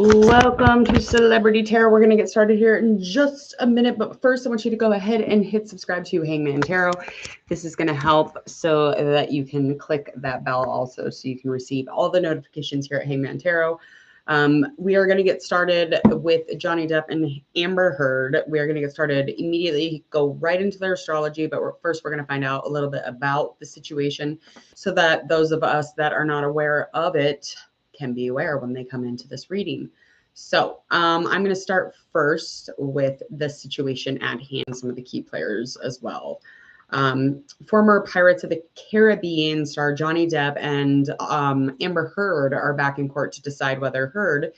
Welcome to Celebrity Tarot. We're going to get started here in just a minute, but first I want you to go ahead and hit subscribe to Hangman Tarot. This is going to help so that you can click that bell also so you can receive all the notifications here at Hangman Tarot. We are going to get started with Johnny Depp and Amber Heard. We are going to get started immediately, go right into their astrology, but first we're going to find out a little bit about the situation so that those of us that are not aware of it can be aware when they come into this reading. So I'm going to start first with the situation at hand, some of the key players as well. Former Pirates of the Caribbean star Johnny Depp and Amber Heard are back in court to decide whether Heard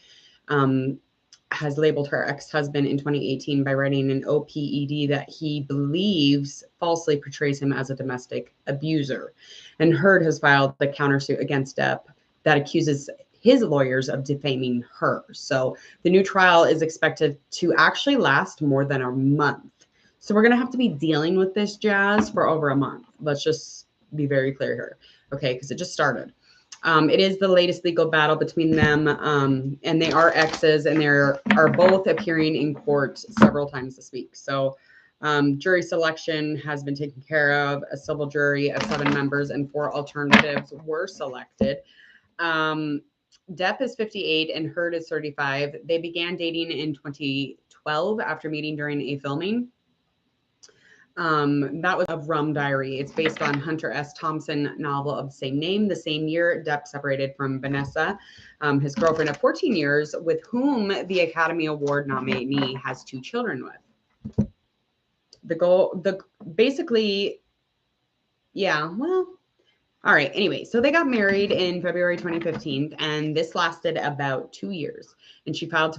has labeled her ex-husband in 2018 by writing an OPED that he believes falsely portrays him as a domestic abuser. And Heard has filed the countersuit against Depp that accuses his lawyers of defaming her. So the new trial is expected to actually last more than a month. So we're going to have to be dealing with this jazz for over a month. Let's just be very clear here. Okay, because it just started. It is the latest legal battle between them, and they are exes, and they are both appearing in court several times this week. So jury selection has been taken care of. A civil jury of 7 members and 4 alternatives were selected. Depp is 58 and Heard is 35. They began dating in 2012 after meeting during a filming. That was of Rum Diary. It's based on Hunter S. Thompson novel of the same name. The same year, Depp separated from Vanessa, his girlfriend of 14 years, with whom the Academy Award nominee has 2 children with. All right. Anyway, so they got married in February 2015, and this lasted about 2 years. And she filed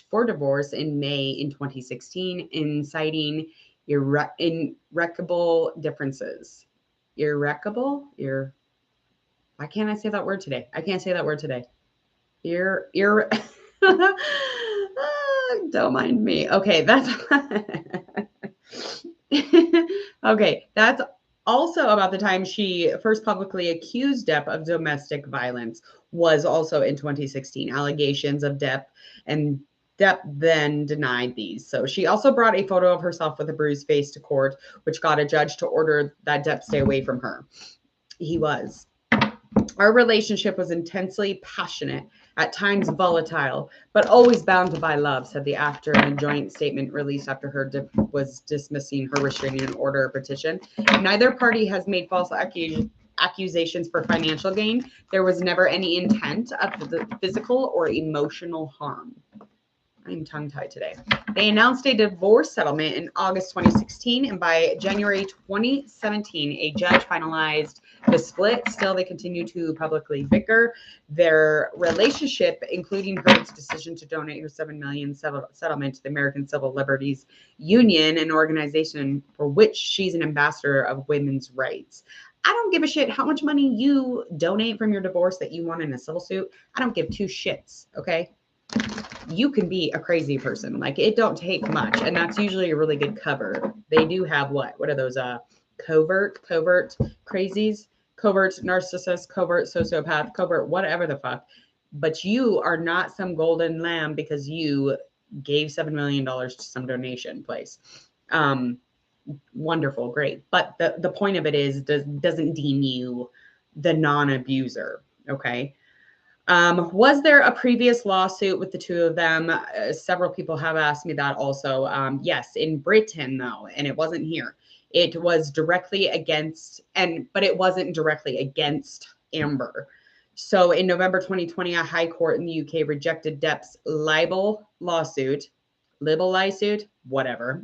for divorce in May in 2016, inciting irreconcilable differences. Why can't I say that word today? I can't say that word today. Don't mind me. Okay, that's okay. That's also about the time she first publicly accused Depp of domestic violence, was also in 2016. Allegations of Depp, and Depp then denied these. So she also brought a photo of herself with a bruised face to court, which got a judge to order that Depp stay away from her. He was. Our relationship was intensely passionate, at times volatile, but always bound by love, said the actor in a joint statement released after Heard was dismissing her restraining order petition. Neither party has made false accusations for financial gain. There was never any intent of physical or emotional harm. I'm tongue-tied today. They announced a divorce settlement in August 2016, and by January 2017, a judge finalized the split. Still, they continue to publicly bicker. Their relationship, including Heard's decision to donate her $7 million settlement to the American Civil Liberties Union, an organization for which she's an ambassador of women's rights. I don't give a shit how much money you donate from your divorce that you want in a civil suit. I don't give 2 shits, okay? You can be a crazy person. Like, it don't take much, and that's usually a really good cover. They do have what are those covert crazies, covert narcissist, covert sociopath, covert whatever the fuck. But you are not some golden lamb because you gave $7 million to some donation place. Wonderful, great. But the point of it is, doesn't deem you the non-abuser, okay? Was there a previous lawsuit with the 2 of them? Several people have asked me that also. Yes, in Britain though, and it wasn't here. It was directly against, but it wasn't directly against Amber. So in November 2020, a high court in the UK rejected Depp's libel lawsuit, whatever,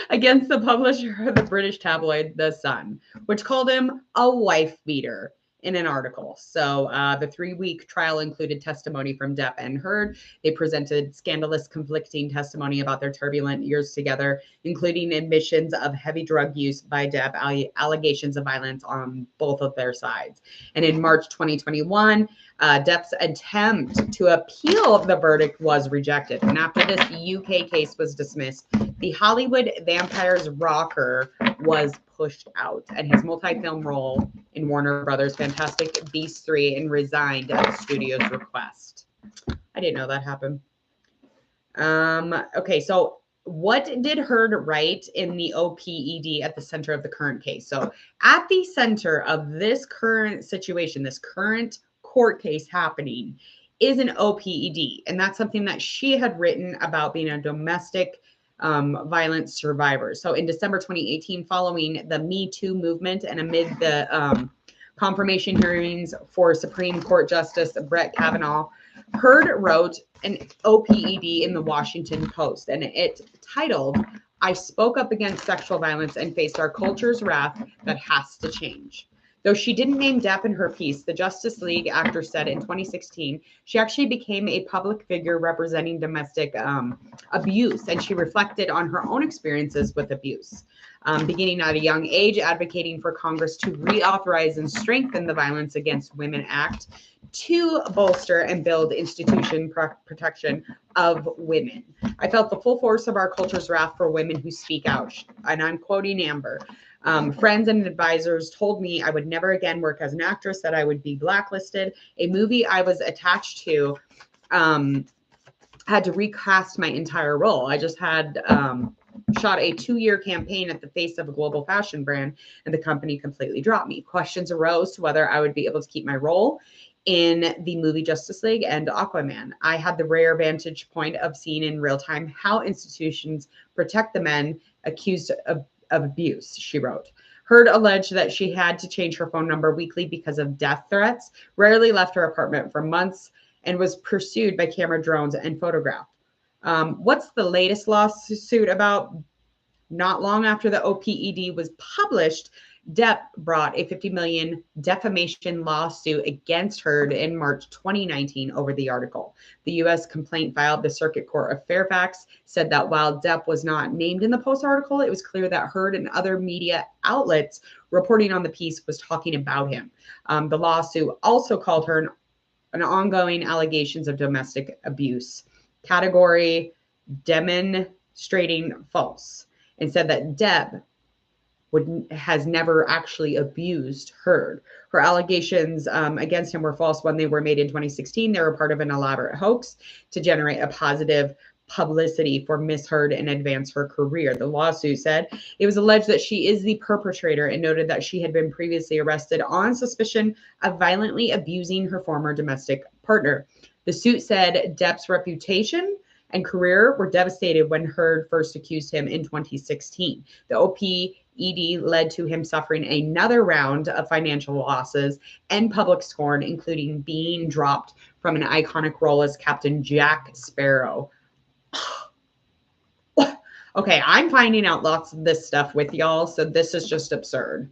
against the publisher of the British tabloid The Sun, which called him a wife beater in an article. So the 3-week trial included testimony from Depp and Heard. They presented scandalous, conflicting testimony about their turbulent years together, including admissions of heavy drug use by Depp, allegations of violence on both of their sides. And in March 2021, Depp's attempt to appeal the verdict was rejected. And after this UK case was dismissed, the Hollywood Vampires rocker was pushed out, and his multi-film role in Warner Brothers' Fantastic Beasts 3 and resigned at the studio's request. I didn't know that happened. Okay, so what did Heard write in the OPED at the center of the current case? So at the center of this current situation, this current court case happening is an OPED. And that's something that she had written about being a domestic violence survivor. So in December 2018, following the Me Too movement and amid the confirmation hearings for Supreme Court Justice Brett Kavanaugh, Heard wrote an OPED in the Washington Post, and it titled, "I spoke up against sexual violence and faced our culture's wrath that has to change." Though she didn't name Depp in her piece, the Justice League actor said in 2016, she actually became a public figure representing domestic abuse, and she reflected on her own experiences with abuse. Beginning at a young age, advocating for Congress to reauthorize and strengthen the Violence Against Women Act to bolster and build institution protection of women. "I felt the full force of our culture's wrath for women who speak out." And I'm quoting Amber. "Friends and advisors told me I would never again work as an actress, that I would be blacklisted. A movie I was attached to had to recast my entire role. I just had shot a 2-year campaign at the face of a global fashion brand, and the company completely dropped me. Questions arose to whether I would be able to keep my role in the movie Justice League and Aquaman. I had the rare vantage point of seeing in real time how institutions protect the men accused of abuse," she wrote. Heard alleged that she had to change her phone number weekly because of death threats, rarely left her apartment for months, and was pursued by camera drones and photographed. What's the latest lawsuit about? Not long after the OPED was published, Depp brought a $50 million defamation lawsuit against Heard in March 2019 over the article. The U.S. complaint filed the Circuit Court of Fairfax said that while Depp was not named in the Post article, it was clear that Heard and other media outlets reporting on the piece was talking about him. The lawsuit also called her an ongoing allegations of domestic abuse, category demonstrating false, and said that Depp has never actually abused Heard. Her allegations against him were false when they were made in 2016. They were part of an elaborate hoax to generate a positive publicity for Miss Heard and advance her career. The lawsuit said it was alleged that she is the perpetrator and noted that she had been previously arrested on suspicion of violently abusing her former domestic partner. The suit said Depp's reputation and career were devastated when Heard first accused him in 2016. The OPED led to him suffering another round of financial losses and public scorn, including being dropped from an iconic role as Captain Jack Sparrow. Okay, I'm finding out lots of this stuff with y'all, so this is just absurd.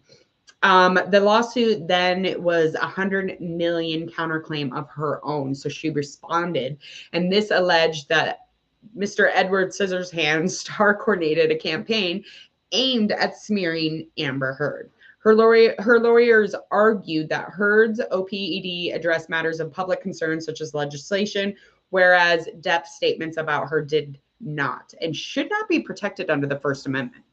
The lawsuit then was $100 million counterclaim of her own, so she responded, and this alleged that Mr. Edward Scissorhands star coordinated a campaign aimed at smearing Amber Heard. Her lawyers argued that Heard's OPED addressed matters of public concern such as legislation, whereas Depp's statements about her did not and should not be protected under the First Amendment.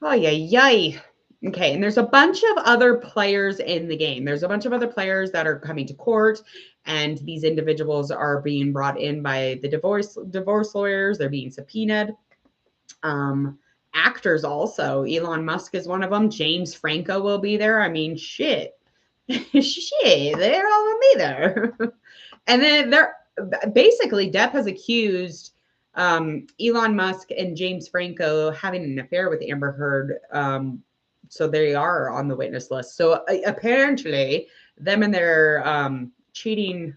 Oh, yay. Okay, and there's a bunch of other players in the game. There's a bunch of other players that are coming to court, and these individuals are being brought in by the divorce lawyers. They're being subpoenaed. Actors also. Elon Musk is one of them. James Franco will be there. I mean, shit. Shit, they're all gonna be there. And then basically Depp has accused Elon Musk and James Franco having an affair with Amber Heard. So they are on the witness list. So apparently them and their cheating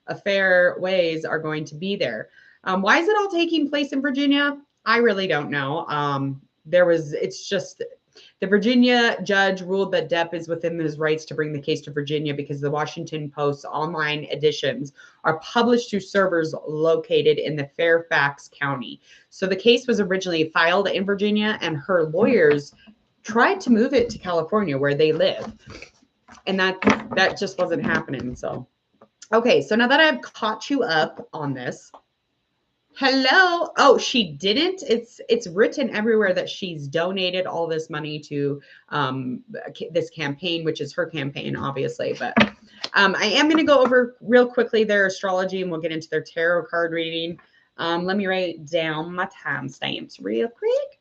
affair ways are going to be there. Why is it all taking place in Virginia? I really don't know. It's just the Virginia judge ruled that Depp is within his rights to bring the case to Virginia because the Washington Post's online editions are published through servers located in the Fairfax County. So the case was originally filed in Virginia, and her lawyers tried to move it to California where they live. And that just wasn't happening. So, okay. So now that I've caught you up on this, Hello. Oh, she didn't. It's written everywhere that she's donated all this money to this campaign, which is her campaign, obviously. But I am going to go over real quickly their astrology, and we'll get into their tarot card reading. Let me write down my timestamps real quick.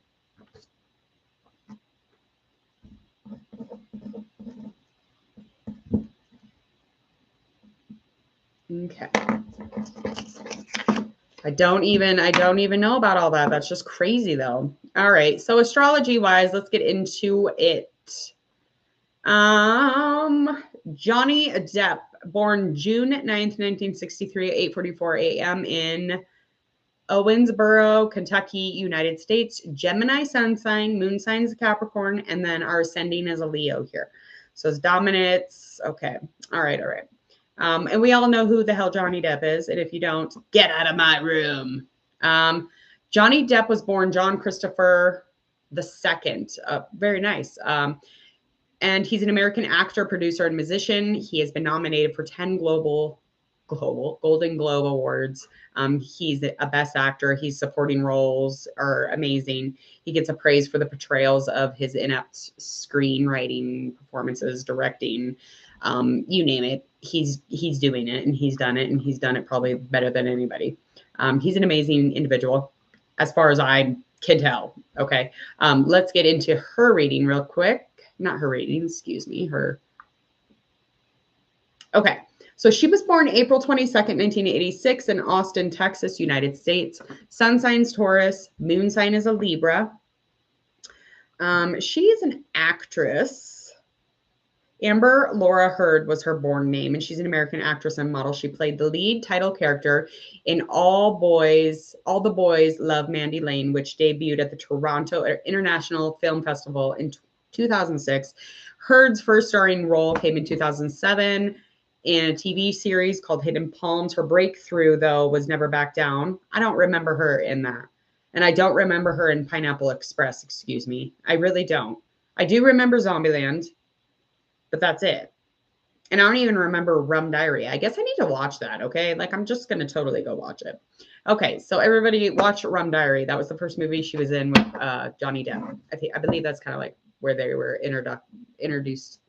Okay. I don't even know about all that. That's just crazy though. All right. So astrology wise, let's get into it. Johnny Depp, born June 9th, 1963 at 8:44 a.m. in Owensboro, Kentucky, United States. Gemini sun sign, moon sign is Capricorn, and then our ascending is a Leo here. So it's dominance. Okay. All right. And we all know who the hell Johnny Depp is. And if you don't, get out of my room. Johnny Depp was born John Christopher II. Very nice. And he's an American actor, producer, and musician. He has been nominated for 10 global Golden Globe Awards. He's a best actor. His supporting roles are amazing. He gets a praise for the portrayals of his inept screenwriting, performances, directing, you name it. He's doing it, and he's done it, and he's done it probably better than anybody. He's an amazing individual, as far as I can tell. Okay, let's get into her reading real quick. Not her reading, excuse me, her. Okay, so she was born April 22nd, 1986 in Austin, Texas, United States. Sun sign's Taurus, moon sign is a Libra. She is an actress. Amber Laura Heard was her born name, and she's an American actress and model. She played the lead title character in All the Boys Love Mandy Lane, which debuted at the Toronto International Film Festival in 2006. Heard's first starring role came in 2007 in a TV series called Hidden Palms. Her breakthrough, though, was Never Back Down. I don't remember her in that. And I don't remember her in Pineapple Express, excuse me. I really don't. I do remember Zombieland, but that's it. And I don't even remember Rum Diary. I guess I need to watch that, okay? Like, I'm just going to totally go watch it. Okay, so everybody watch Rum Diary. That was the first movie she was in with Johnny Depp. I believe that's kind of like where they were introduced.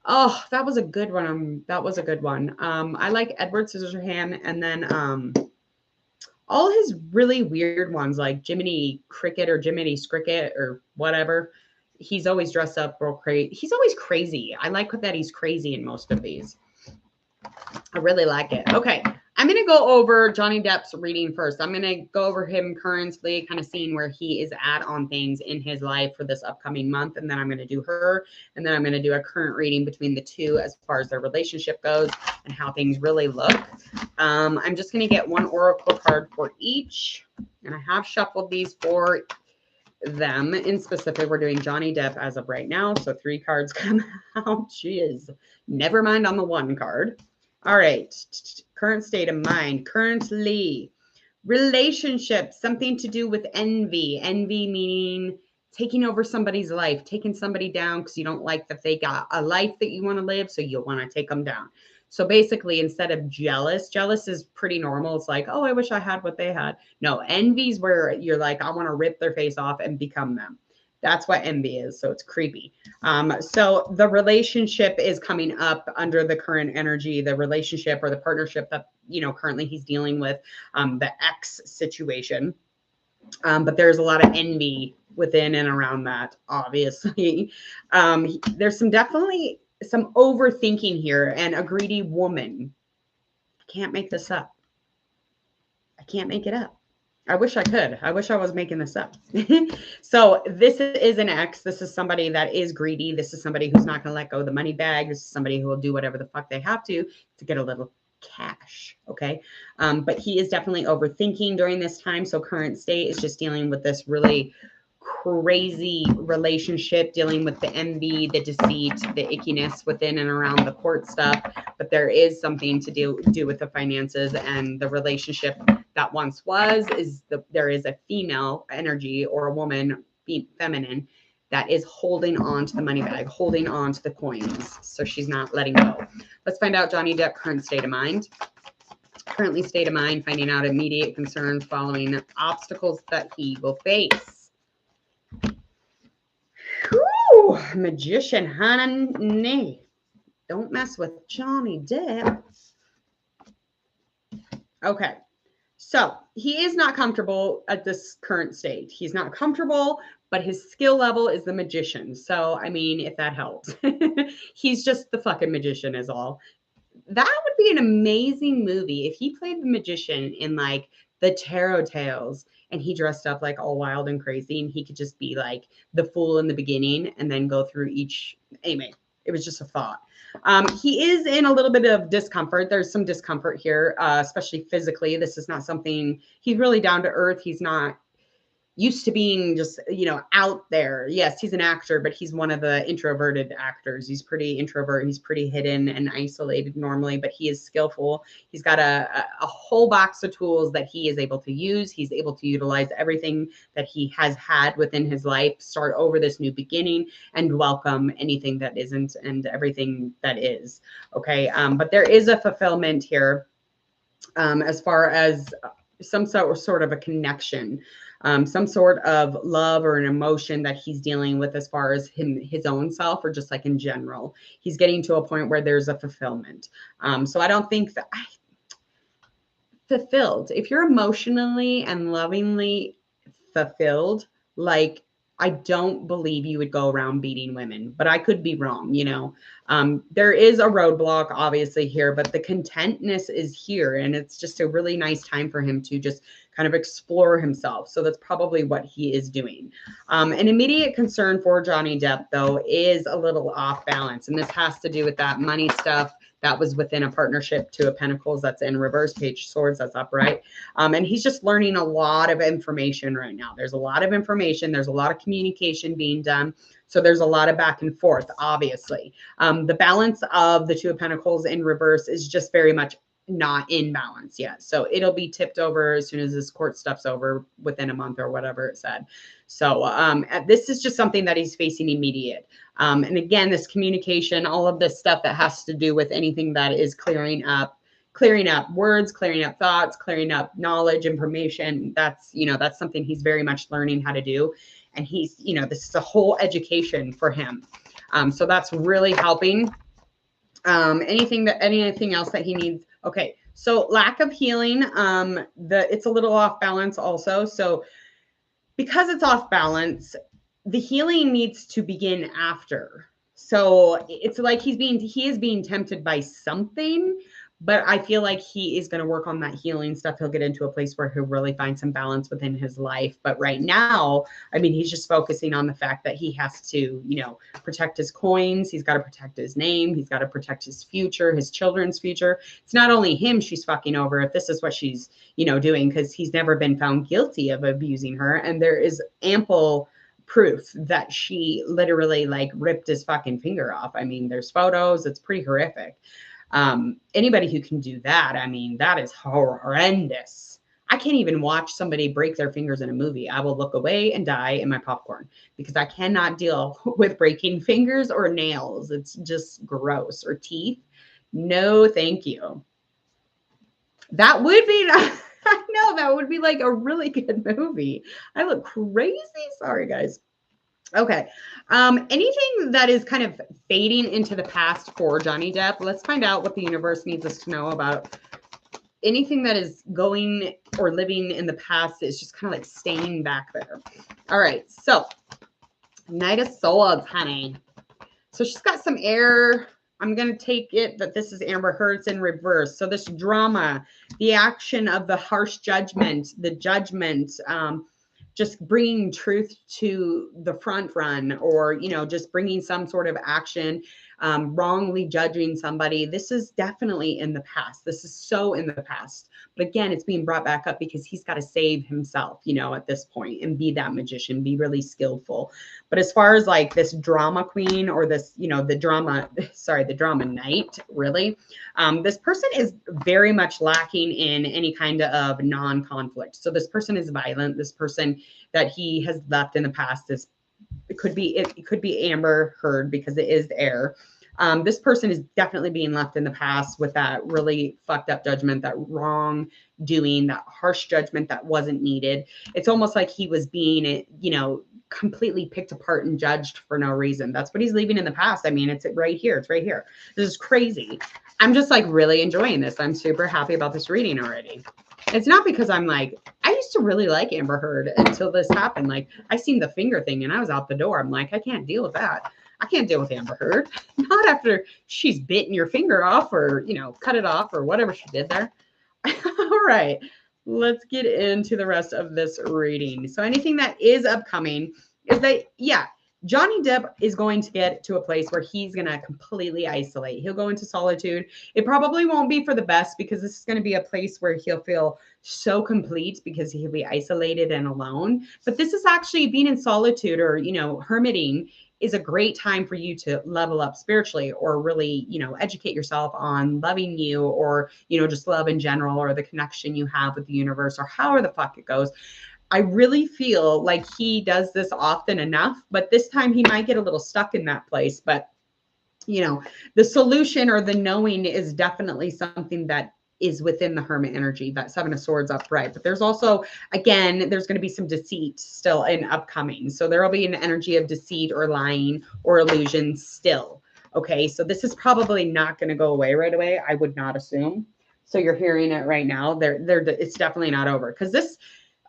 Oh, that was a good one. That was a good one. I like Edward Scissorhands, and then all his really weird ones, like Jiminy Cricket or Jiminy Scricket or whatever. He's always dressed up real crazy. He's always crazy. I like that he's crazy in most of these. I really like it. Okay, I'm going to go over Johnny Depp's reading first. I'm going to go over him currently, kind of seeing where he is at on things in his life for this upcoming month. And then I'm going to do her. And then I'm going to do a current reading between the two as far as their relationship goes and how things really look. I'm just going to get one oracle card for each. And I have shuffled these for them in specific. We're doing Johnny Depp as of right now. So 3 cards come out. Jeez. Never mind on the 1 card. All right. Current state of mind. Currently, relationship, something to do with envy. Envy meaning taking over somebody's life, taking somebody down because you don't like that they got a life that you want to live, so you want to take them down. So basically, instead of jealous is pretty normal. It's like, oh, I wish I had what they had. No, envy is where you're like, I want to rip their face off and become them. That's what envy is. So it's creepy. So the relationship is coming up under the current energy, the relationship or the partnership that, currently he's dealing with, the ex situation. But there's a lot of envy within and around that, obviously. There's definitely some overthinking here, and a greedy woman. I can't make this up. I can't make it up. I wish I could. I wish I was making this up. So this is an ex. This is somebody that is greedy. This is somebody who's not going to let go of the money bag. This is somebody who will do whatever the fuck they have to get a little cash. Okay. But he is definitely overthinking during this time. So current state is just dealing with this really crazy relationship, dealing with the envy, the deceit, the ickiness within and around the court stuff. But there is something to do with the finances and the relationship that once was, there is a female energy or a woman, feminine, that is holding on to the money bag, holding on to the coins. So she's not letting go. Let's find out Johnny Depp current state of mind. currently state of mind, finding out immediate concerns following obstacles that he will face. Whew, Magician, honey. Don't mess with Johnny Depp. Okay. So he is not comfortable at this current state. He's not comfortable, but his skill level is the magician. So, I mean, if that helps, he's just the fucking magician is all. That would be an amazing movie if he played the magician in like the tarot tales and he dressed up like all wild and crazy and he could just be like the fool in the beginning and then go through each. Anyway, it was just a thought. He is in a little bit of discomfort. There's some discomfort here, especially physically. This is not something, he's really down to earth. He's not used to being just, out there. Yes, he's an actor, but he's one of the introverted actors. He's pretty introvert. He's pretty hidden and isolated normally, but he is skillful. He's got a whole box of tools that he is able to use. He's able to utilize everything that he has had within his life, start over this new beginning and welcome anything that isn't and everything that is. Okay. But there is a fulfillment here as far as some sort of a connection. Some sort of love or an emotion that he's dealing with as far as his own self or just like in general. He's getting to a point where there's a fulfillment. So I don't think that fulfilled. If you're emotionally and lovingly fulfilled, like I don't believe you would go around beating women, but I could be wrong. There is a roadblock obviously here, but the contentness is here. And it's just a really nice time for him to just kind of explore himself. So that's probably what he is doing. An immediate concern for Johnny Depp, though, is a little off balance. And this has to do with that money stuff that was within a partnership, Two of Pentacles, that's in reverse, Page Swords, that's upright. And he's just learning a lot of information right now. There's a lot of information. There's a lot of communication being done. So there's a lot of back and forth, obviously. The balance of the Two of Pentacles in reverse is just very much not in balance yet. So it'll be tipped over as soon as this court stuff's over within a month or whatever it said. So this is just something that he's facing immediate. And again, this communication, all of this stuff that has to do with anything that is clearing up words, clearing up thoughts, clearing up knowledge, information. That's something he's very much learning how to do. And he's, this is a whole education for him. So that's really helping. Anything else that he needs. Okay. So lack of healing, it's a little off balance also. So because it's off balance, the healing needs to begin after. So it's like he is being tempted by something, but I feel like he is going to work on that healing stuff. He'll get into a place where he'll really find some balance within his life. But right now, I mean, he's just focusing on the fact that he has to, protect his coins. He's got to protect his name. He's got to protect his future, his children's future. It's not only him she's fucking over if this is what she's, doing, because he's never been found guilty of abusing her. And there is ample proof that she literally like ripped his fucking finger off. I mean, there's photos. It's pretty horrific. Anybody who can do that, I mean, that is horrendous. I can't even watch somebody break their fingers in a movie. I will look away and die in my popcorn because I cannot deal with breaking fingers or nails. It's just gross. Or teeth. No, thank you. That would be, I know, that would be like a really good movie. I look crazy. Sorry, guys. Okay. Anything that is kind of fading into the past for Johnny Depp, let's find out what the universe needs us to know about anything that is going or living in the past is just kind of like staying back there. All right. So Knight of Swords, honey. So she's got some air. I'm going to take it that this is Amber Heard's in reverse. So this drama, the action of the harsh judgment, the judgment, just bringing truth to the front run, or, just bringing some sort of action, wrongly judging somebody. This is definitely in the past. This is so in the past. But again, it's being brought back up because he's got to save himself, at this point and be that magician, be really skillful. But as far as like this drama queen or this, the drama knight, really, this person is very much lacking in any kind of non-conflict. So this person is violent. This person that he has left in the past it could be Amber Heard because it is the air. This person is definitely being left in the past with that really fucked up judgment, that wrong doing, that harsh judgment that wasn't needed. It's almost like he was being, you know, completely picked apart and judged for no reason. That's what he's leaving in the past. I mean, it's right here. It's right here. This is crazy. I'm just like really enjoying this. I'm super happy about this reading already. It's not because I'm like, I used to really like Amber Heard until this happened. Like I seen the finger thing and I was out the door. I'm like, I can't deal with that. I can't deal with Amber Heard. Not after she's bitten your finger off or, you know, cut it off or whatever she did there. All right, let's get into the rest of this reading. So anything that is upcoming is that, yeah, Johnny Depp is going to get to a place where he's going to completely isolate. He'll go into solitude. It probably won't be for the best because this is going to be a place where he'll feel so complete because he'll be isolated and alone. But this is actually being in solitude or, you know, hermiting is a great time for you to level up spiritually or really, you know, educate yourself on loving you or, you know, just love in general or the connection you have with the universe or however the fuck it goes. I really feel like he does this often enough, but this time he might get a little stuck in that place. But, you know, the solution or the knowing is definitely something that is within the hermit energy, that Seven of Swords upright. But there's also, again, there's going to be some deceit still in upcoming. So there will be an energy of deceit or lying or illusion still. Okay, so this is probably not going to go away right away. I would not assume. So you're hearing it right now. It's definitely not over because this,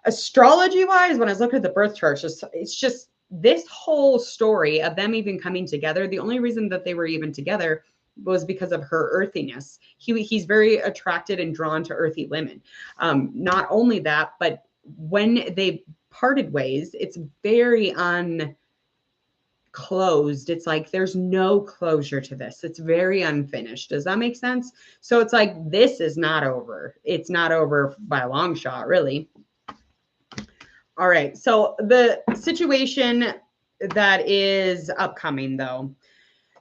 astrology wise, when I was looking at the birth charts, it's just this whole story of them even coming together. The only reason that they were even together was because of her earthiness. He's very attracted and drawn to earthy women. Not only that, but when they parted ways, it's very unclosed. It's like there's no closure to this. It's very unfinished. Does that make sense? So it's like this is not over. It's not over by a long shot, really. All right. So the situation that is upcoming, though,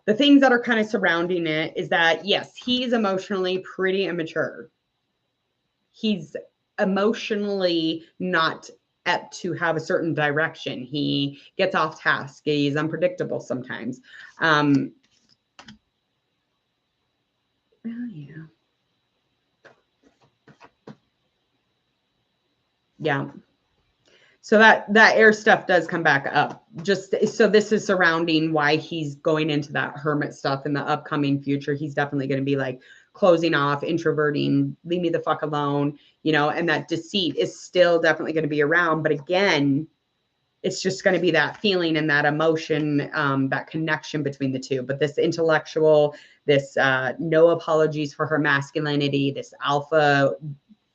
the things that are kind of surrounding it is that, yes, he's emotionally pretty immature. He's emotionally not apt to have a certain direction. He gets off task. He's unpredictable sometimes. Oh, yeah. Yeah. So that air stuff does come back up. Just so this is surrounding why he's going into that hermit stuff in the upcoming future. He's definitely going to be like closing off, introverting, leave me the fuck alone, you know, and that deceit is still definitely going to be around. But again, it's just going to be that feeling and that emotion, that connection between the two. But this intellectual, this no apologies for her masculinity, this alpha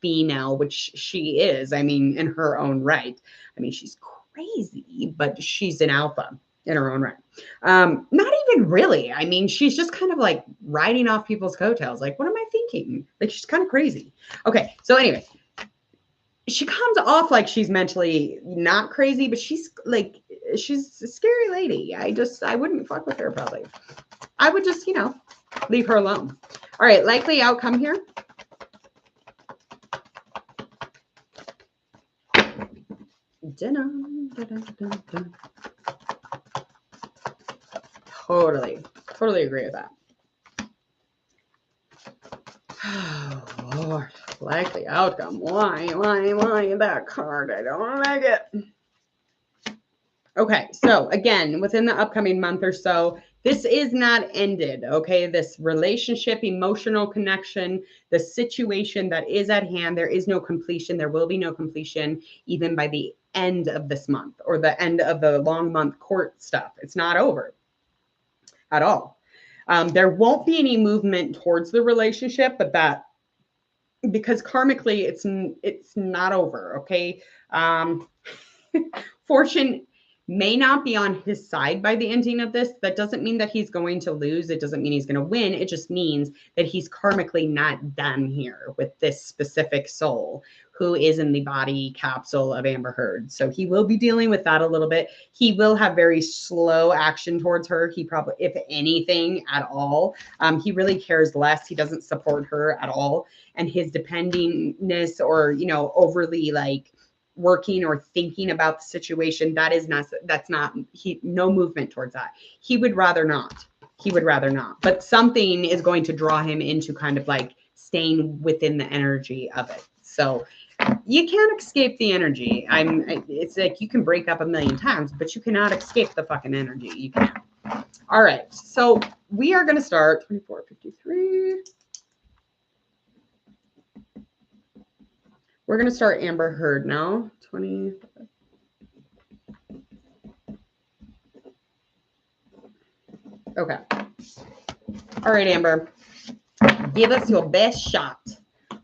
female, which she is, I mean, in her own right. I mean, she's crazy, but she's an alpha in her own right. Not even really. I mean, she's just kind of like riding off people's coattails. Like, what am I thinking? Like, she's kind of crazy. Okay. So anyway, she comes off like she's mentally not crazy, but she's a scary lady. I wouldn't fuck with her probably. I would just, you know, leave her alone. All right. Likely outcome here. Totally agree with that. Oh, Lord. Likely outcome. Why that card? I don't like it. Okay, so again, within the upcoming month or so, this is not ended, okay? This relationship, emotional connection, the situation that is at hand, there is no completion. There will be no completion even by the end of this month or the end of the long month court stuff. It's not over at all. There won't be any movement towards the relationship, but that because karmically it's not over, okay? Fortune may not be on his side by the ending of this. That doesn't mean that he's going to lose. It doesn't mean he's going to win. It just means that he's karmically not done here with this specific soul who is in the body capsule of Amber Heard. So he will be dealing with that a little bit. He will have very slow action towards her. He probably, if anything at all, he really cares less. He doesn't support her at all. And his dependingness or, you know, overly like working or thinking about the situation, that's not no movement towards that. He would rather not. he would rather not. But something is going to draw him into kind of like staying within the energy of it. So you can't escape the energy. It's like you can break up a million times, but you cannot escape the fucking energy. You can't. All right. So we are going to start 2453. We're going to start Amber Heard now. 20. Okay. All right, Amber. Give us your best shot.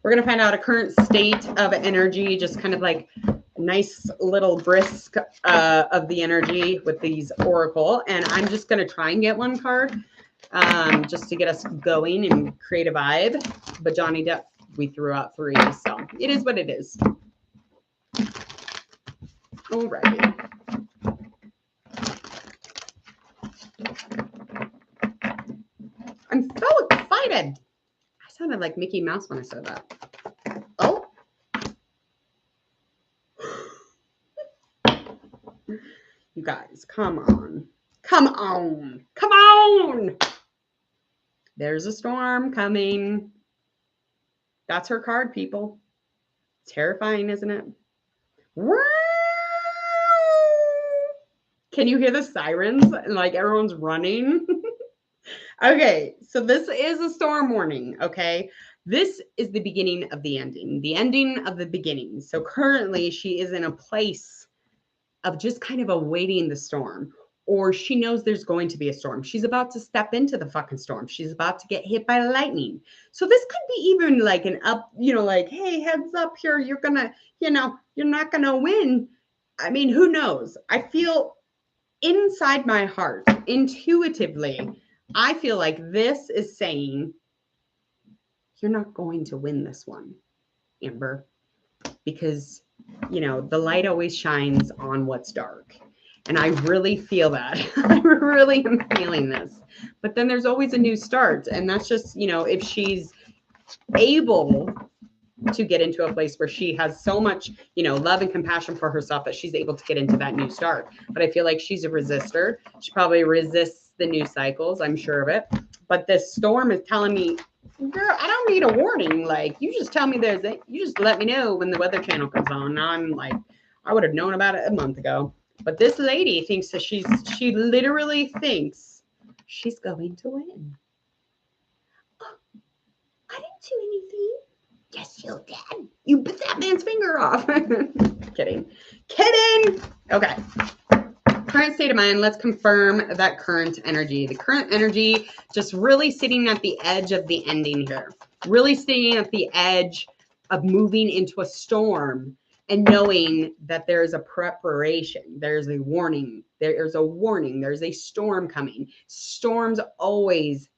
We're going to find out a current state of energy, just kind of like a nice little brisk of the energy with these oracle. And I'm just going to try and get one card just to get us going and create a vibe. But Johnny Depp, we threw out 3, so it is what it is. All righty. I'm so excited. I sounded like Mickey Mouse when I said that. Oh. You guys, come on. Come on. Come on. There's a storm coming. That's her card, people. Terrifying, isn't it? Can you hear the sirens? Like everyone's running. Okay, so this is a storm warning, okay? This is the beginning of the ending of the beginning. So currently she is in a place of just kind of awaiting the storm, or she knows there's going to be a storm. She's about to step into the fucking storm. She's about to get hit by lightning. So this could be even like an up, like, hey, heads up here. You're gonna, you're not gonna win. I mean, who knows? I feel inside my heart, intuitively, I feel like this is saying, you're not going to win this one, Amber, because, the light always shines on what's dark. And I really feel that. I really am feeling this. But then there's always a new start. And that's just, if she's able to get into a place where she has so much, love and compassion for herself that she's able to get into that new start. But I feel like she's a resistor. She probably resists the new cycles. I'm sure of it. But this storm is telling me, girl, I don't need a warning. Like, you just tell me you just let me know when the Weather Channel comes on. Now I'm like, I would have known about it a month ago. But this lady thinks that she literally thinks she's going to win. Oh, I didn't do anything. Yes, you did. You bit that man's finger off. Kidding. Okay. Current state of mind. Let's confirm that current energy. The current energy just really sitting at the edge of the ending here. Really sitting at the edge of moving into a storm and knowing that there's a preparation. There's a warning. There's a warning. There's a storm coming. Storms always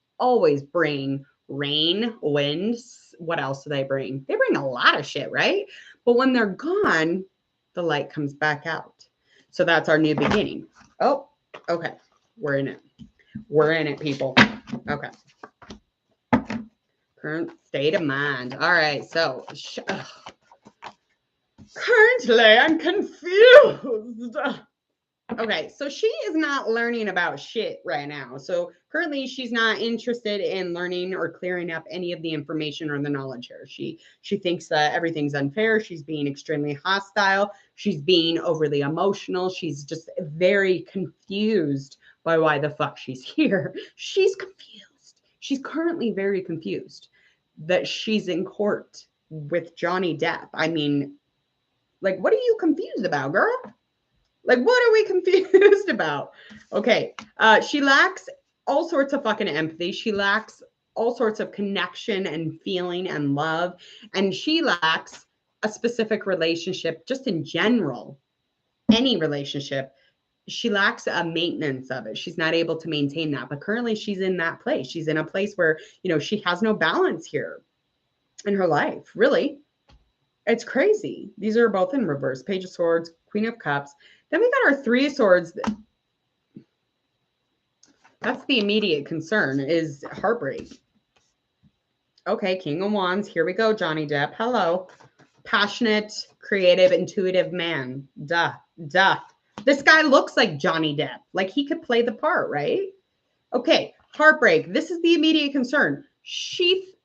bring rain, winds. What else do they bring? They bring a lot of shit, right? But when they're gone, the light comes back out. So that's our new beginning. Oh, okay. We're in it. We're in it, people. Okay. Current state of mind. All right. So currently I'm confused. Okay, so she is not learning about shit right now. So currently she's not interested in learning or clearing up any of the information or the knowledge here. She thinks that everything's unfair. She's being extremely hostile. She's being overly emotional. She's just very confused by why the fuck she's here. She's confused. She's currently very confused that she's in court with Johnny Depp. I mean, like, what are you confused about, girl? Like, what are we confused about? Okay. She lacks all sorts of fucking empathy. She lacks all sorts of connection and feeling and love. And she lacks a specific relationship just in general. Any relationship. She lacks a maintenance of it. She's not able to maintain that. But currently she's in that place. She's in a place where, she has no balance here in her life. Really. It's crazy. These are both in reverse. Page of Swords, Queen of Cups. Then we got our 3 of Swords. That's the immediate concern, is heartbreak. Okay, King of Wands. Here we go, Johnny Depp. Hello. Passionate, creative, intuitive man. Duh. This guy looks like Johnny Depp. Like, he could play the part, right? Okay, Heartbreak. This is the immediate concern. She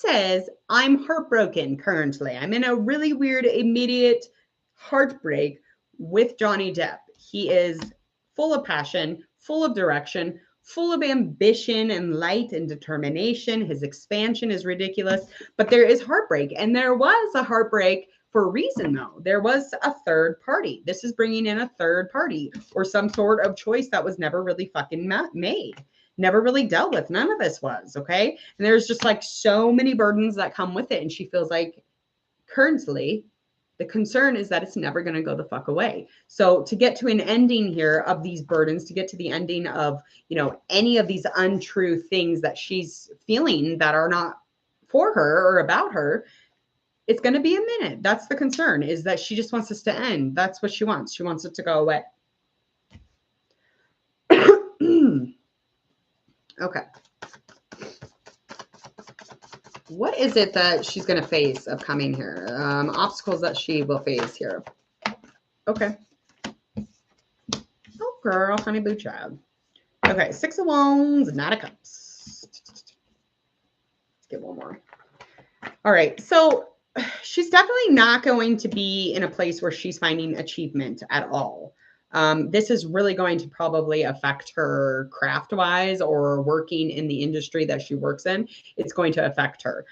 says, I'm heartbroken currently. I'm in a really weird immediate heartbreak with Johnny Depp. He is full of passion, full of direction, full of ambition and light and determination. His expansion is ridiculous, but there is heartbreak. And there was a heartbreak for a reason, though. There was a third party. This is bringing in a third party or some sort of choice that was never really fucking made. Never really dealt with. None of this was, okay? And there's just like so many burdens that come with it. And she feels like currently the concern is that it's never going to go the fuck away. So to get to an ending here of these burdens, to get to the ending of, you know, any of these untrue things that she's feeling that are not for her or about her, it's going to be a minute. That's the concern, is that she just wants this to end. That's what she wants. She wants it to go away. Okay. What is it that she's going to face upcoming here? Obstacles that she will face here. Okay. Oh, girl, honey boo child. Okay, 6 of Wands, Knight of Cups. Let's get one more. All right, so she's definitely not going to be in a place where she's finding achievement at all. This is really going to probably affect her craft-wise or working in the industry that she works in. It's going to affect her.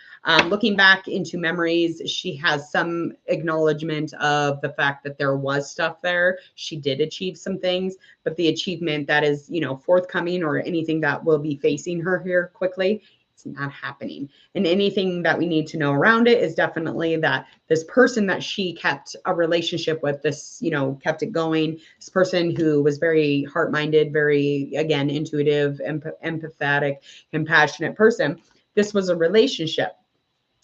Looking back into memories, she has some acknowledgement of the fact that there was stuff there. She did achieve some things, but the achievement that is, you know, forthcoming or anything that will be facing her here quickly, it's not happening. And anything that we need to know around it is definitely that this person that she kept a relationship with, this, you know, kept it going, this person who was very heart-minded, very, again, intuitive, empathetic, compassionate person, this was a relationship.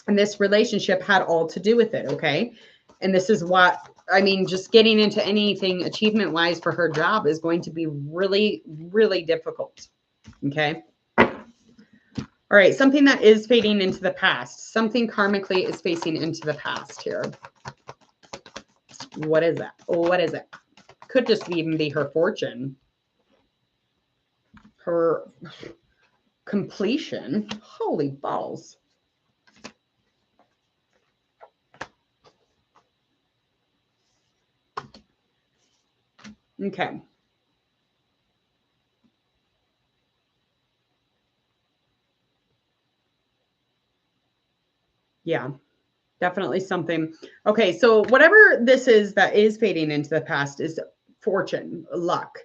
And this relationship had all to do with it, okay? And this is what, I mean, just getting into anything achievement-wise for her job is going to be really, really difficult, okay? All right, something that is fading into the past. Something karmically is facing into the past here. What is that? What is it? Could just even be her fortune. Her completion. Holy balls. Okay. Yeah, definitely something. Okay, so whatever this is that is fading into the past is fortune, luck,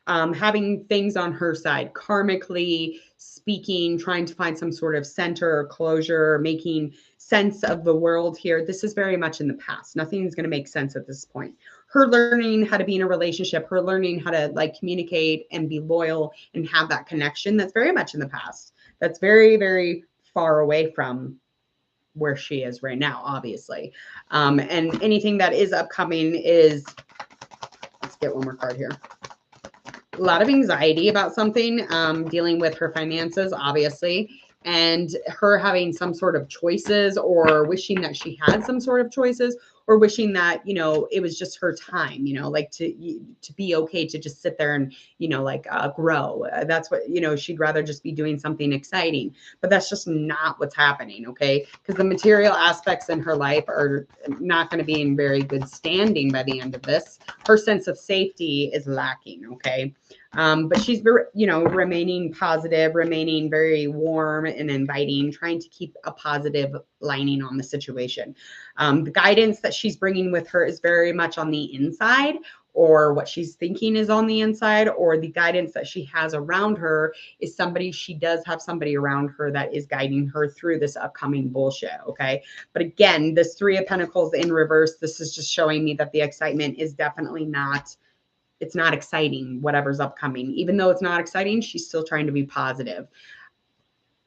having things on her side, karmically speaking, trying to find some sort of center or closure, making sense of the world here. This is very much in the past. Nothing is going to make sense at this point. Her learning how to be in a relationship, her learning how to like communicate and be loyal and have that connection, that's very much in the past. That's very, very far away from where she is right now, obviously. And anything that is upcoming is, let's get one more card here. A lot of anxiety about something, dealing with her finances, obviously, and her having some sort of choices or wishing that she had some sort of choices or wishing that, you know, it was just her time, you know, like to be okay to just sit there and, you know, like grow. That's what, you know, she'd rather just be doing something exciting, but that's just not what's happening. Okay. Because the material aspects in her life are not going to be in very good standing by the end of this. Her sense of safety is lacking. Okay. But she's, you know, remaining positive, remaining very warm and inviting, trying to keep a positive lining on the situation. The guidance that she's bringing with her is very much on the inside, or what she's thinking is on the inside, or the guidance that she has around her is somebody, she does have somebody around her that is guiding her through this upcoming bullshit. Okay. But again, this 3 of Pentacles in reverse, this is just showing me that the excitement is definitely not, it's not exciting, whatever's upcoming. Even though it's not exciting, she's still trying to be positive.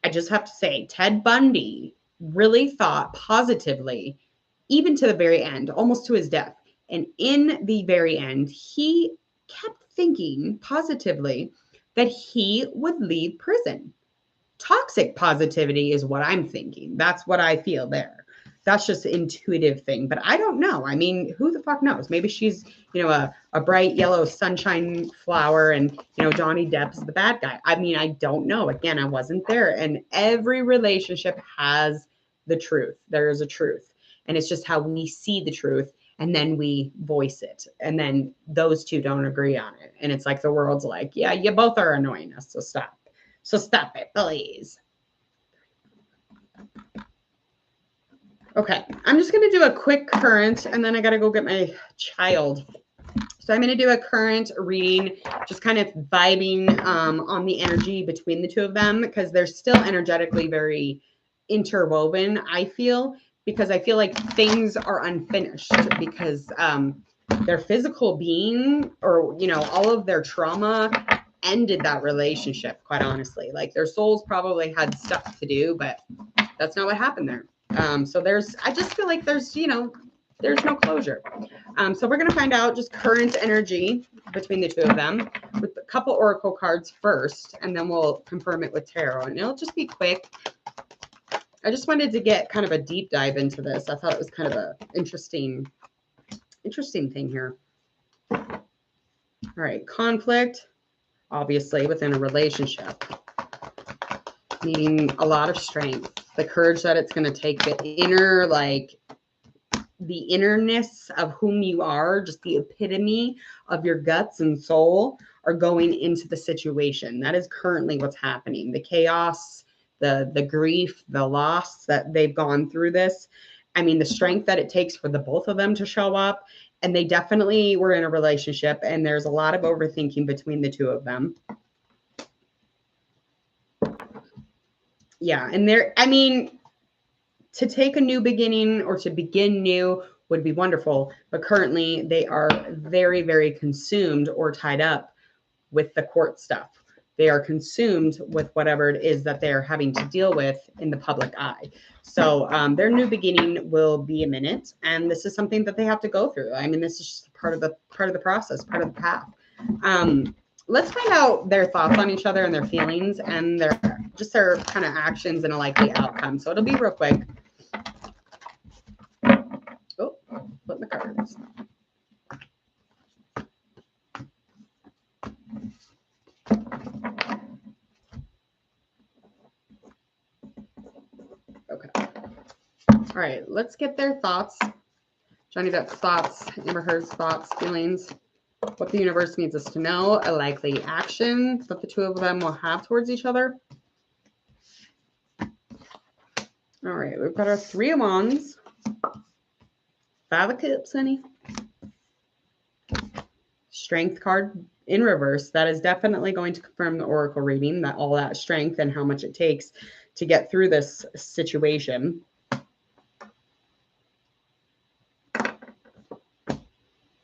I just have to say, Ted Bundy really thought positively, even to the very end, almost to his death. And in the very end, he kept thinking positively that he would leave prison. Toxic positivity is what I'm thinking. That's what I feel there. that's just an intuitive thing, but I don't know. I mean, who the fuck knows? Maybe she's, you know, a bright yellow sunshine flower and, you know, Johnny Depp's the bad guy. I mean, I don't know. Again, I wasn't there. And every relationship has the truth. There is a truth. And it's just how we see the truth and then we voice it. And then those two don't agree on it. And it's like the world's like, yeah, you both are annoying us. So stop. So stop it, please. Okay, I'm just going to do a quick current and then I got to go get my child. So I'm going to do a current reading, just kind of vibing on the energy between the two of them because they're still energetically very interwoven, I feel, because I feel like things are unfinished because their physical being or, you know, all of their trauma ended that relationship, quite honestly. Like their souls probably had stuff to do, but that's not what happened there. So I just feel like there's, you know, there's no closure. So we're going to find out just current energy between the two of them with a couple oracle cards first, and then we'll confirm it with tarot. And it'll just be quick. I just wanted to get kind of a deep dive into this. I thought it was kind of a interesting thing here. All right, conflict, obviously within a relationship, needing a lot of strength, the courage that it's going to take, the inner, like the innerness of whom you are, just the epitome of your guts and soul are going into the situation. That is currently what's happening. The chaos, the grief, the loss that they've gone through this. I mean, the strength that it takes for the both of them to show up. And they definitely were in a relationship and there's a lot of overthinking between the two of them. Yeah. And I mean, to take a new beginning or to begin new would be wonderful. But currently they are very, very consumed or tied up with the court stuff. They are consumed with whatever it is that they're having to deal with in the public eye. So their new beginning will be imminent. And this is something that they have to go through. I mean, this is just part of the process, part of the path. Let's find out their thoughts on each other and their feelings and their kind of actions and a likely outcome. So it'll be real quick. Oh, flip the cards. Okay. All right, let's get their thoughts. Johnny Depp's thoughts, Amber Heard's thoughts, feelings, what the universe needs us to know, a likely action that the two of them will have towards each other. All right, we've got our Three of Wands, Five of Cups, honey. Strength card in reverse. That is definitely going to confirm the oracle reading, that all that strength and how much it takes to get through this situation.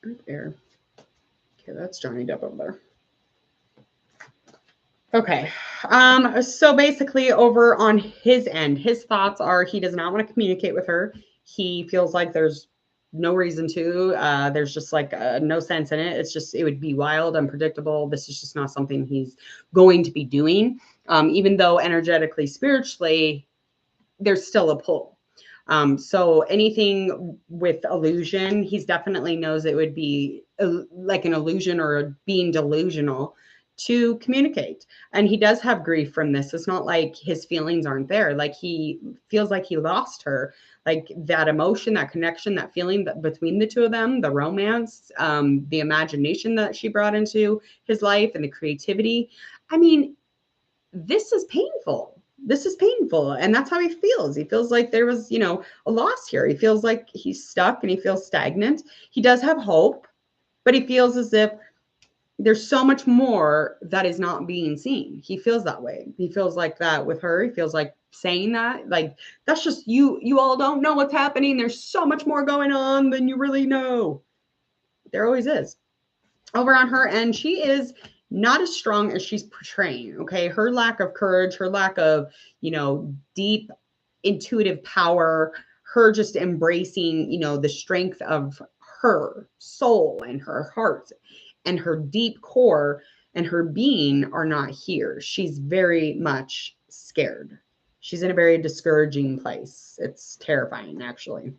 Right there. Okay, that's Johnny Depp over there. Okay. So basically over on his end, his thoughts are he does not want to communicate with her. He feels like there's no reason to. There's just like no sense in it. It's just, it would be wild, unpredictable. This is just not something he's going to be doing. Even though energetically, spiritually, there's still a pull. So anything with illusion, he's definitely knows it would be like an illusion or being delusional to communicate. And he does have grief from this. It's not like his feelings aren't there. Like he feels like he lost her, like that emotion, that connection, that feeling that between the two of them, the romance, the imagination that she brought into his life and the creativity. I mean, this is painful. This is painful. And that's how he feels. He feels like there was, you know, a loss here. He feels like he's stuck and he feels stagnant. He does have hope, but he feels as if there's so much more that is not being seen. He feels that way. He feels like that with her. He feels like saying that, like, that's just you all don't know what's happening. There's so much more going on than you really know. There always is. Over on her end, she is not as strong as she's portraying. Okay. Her lack of courage, her lack of, you know, deep intuitive power, her just embracing, you know, the strength of her soul and her heart and her deep core and her being are not here. She's very much scared. She's in a very discouraging place. It's terrifying, actually.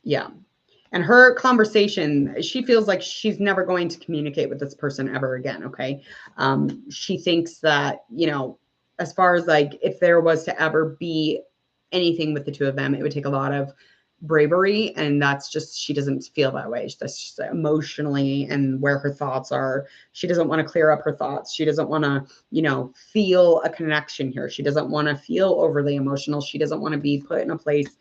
Yeah. And her conversation, she feels like she's never going to communicate with this person ever again. Okay. She thinks that, you know, as far as like if there was to ever be anything with the two of them, it would take a lot of bravery. And that's just, she doesn't feel that way. That's just emotionally and where her thoughts are. She doesn't want to clear up her thoughts. She doesn't want to, you know, feel a connection here. She doesn't want to feel overly emotional. She doesn't want to be put in a place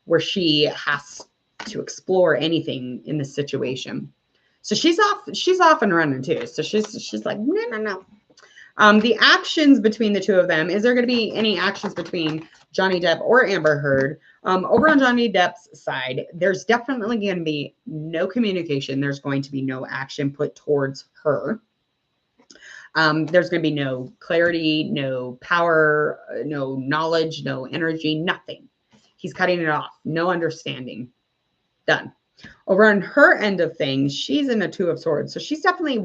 where she has to explore anything in this situation. So she's off and running too. So she's like, no. The actions between the two of them, is there going to be any actions between Johnny Depp or Amber Heard? Over on Johnny Depp's side, there's definitely going to be no communication. There's going to be no action put towards her. There's going to be no clarity, no power, no knowledge, no energy, nothing. He's cutting it off. No understanding. Done. Over on her end of things, she's in a Two of Swords. So she's definitely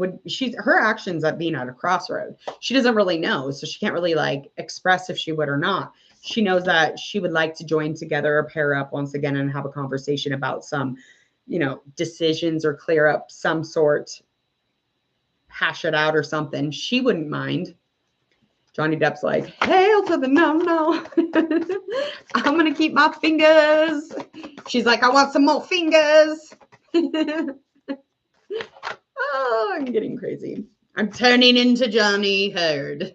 her actions at being at a crossroad. She doesn't really know. So she can't really like express if she would or not. She knows that she would like to join together or pair up once again and have a conversation about some, you know, decisions or clear up some sort, hash it out or something. She wouldn't mind. Johnny Depp's like, hail to the no. I'm going to keep my fingers. She's like, I want some more fingers. Oh, I'm getting crazy. I'm turning into Johnny Heard.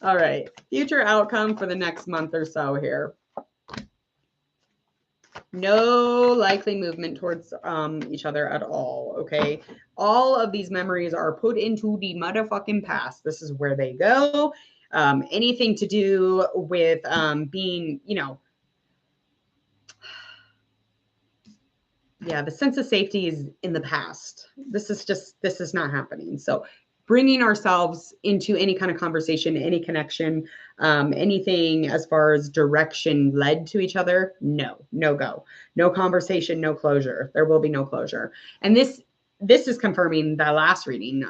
All right. Future outcome for the next month or so here. No likely movement towards each other at all, okay? All of these memories are put into the motherfucking past. This is where they go. Anything to do with being, you know, yeah, the sense of safety is in the past. This is not happening. So bringing ourselves into any kind of conversation, any connection, anything as far as direction led to each other, no go. No conversation, no closure. There will be no closure. And this is confirming the last reading.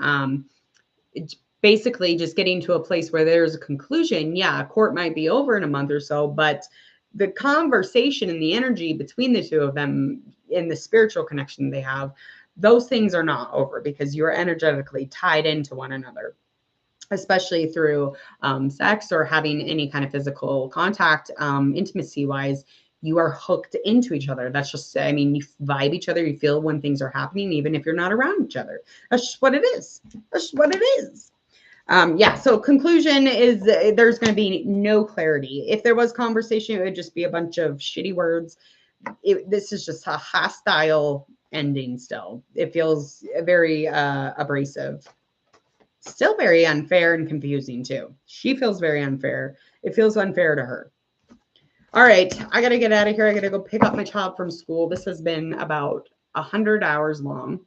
It's basically just getting to a place where there's a conclusion. Yeah, court might be over in a month or so, but the conversation and the energy between the two of them in the spiritual connection they have, those things are not over because you're energetically tied into one another, especially through sex or having any kind of physical contact, intimacy wise. You are hooked into each other. That's just, I mean, you vibe each other. You feel when things are happening, even if you're not around each other. That's just what it is. That's just what it is. Yeah, so conclusion is there's going to be no clarity. If there was conversation, it would just be a bunch of shitty words. This is just a hostile ending still. It feels very abrasive. Still very unfair and confusing too. She feels very unfair. It feels unfair to her. All right, I got to get out of here. I got to go pick up my child from school. This has been about 100 hours long.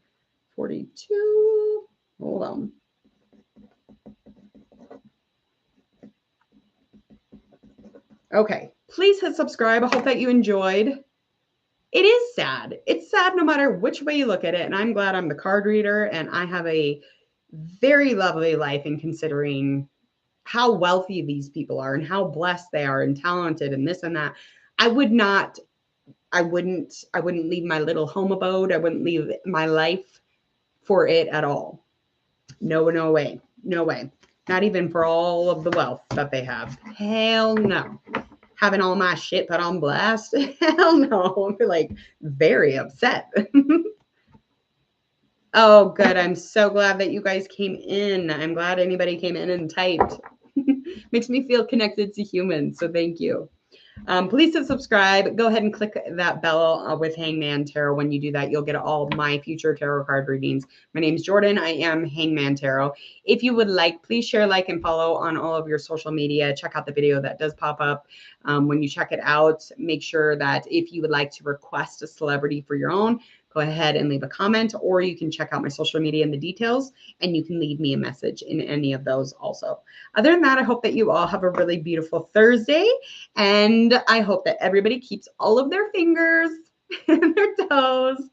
42. Hold on. Okay, please hit subscribe. I hope that you enjoyed. It is sad. It's sad no matter which way you look at it. And I'm glad I'm the card reader and I have a very lovely life in considering how wealthy these people are and how blessed they are and talented and this and that. I wouldn't leave my little home abode. I wouldn't leave my life for it at all. No way. No way. Not even for all of the wealth that they have. Hell no. Having all my shit put on blast. Hell no. I'm like very upset. Oh, good. I'm so glad that you guys came in. I'm glad anybody came in and typed. Makes me feel connected to humans. So thank you. Please subscribe. Go ahead and click that bell with Hangman Tarot. When you do that, you'll get all my future tarot card readings. My name is Jordan. I am Hangman Tarot. If you would like, please share, like, and follow on all of your social media. Check out the video that does pop up. When you check it out, make sure that if you would like to request a celebrity for your own, go ahead and leave a comment, or you can check out my social media in the details and you can leave me a message in any of those also. Other than that, I hope that you all have a really beautiful Thursday, and I hope that everybody keeps all of their fingers and their toes.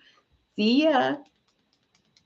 See ya.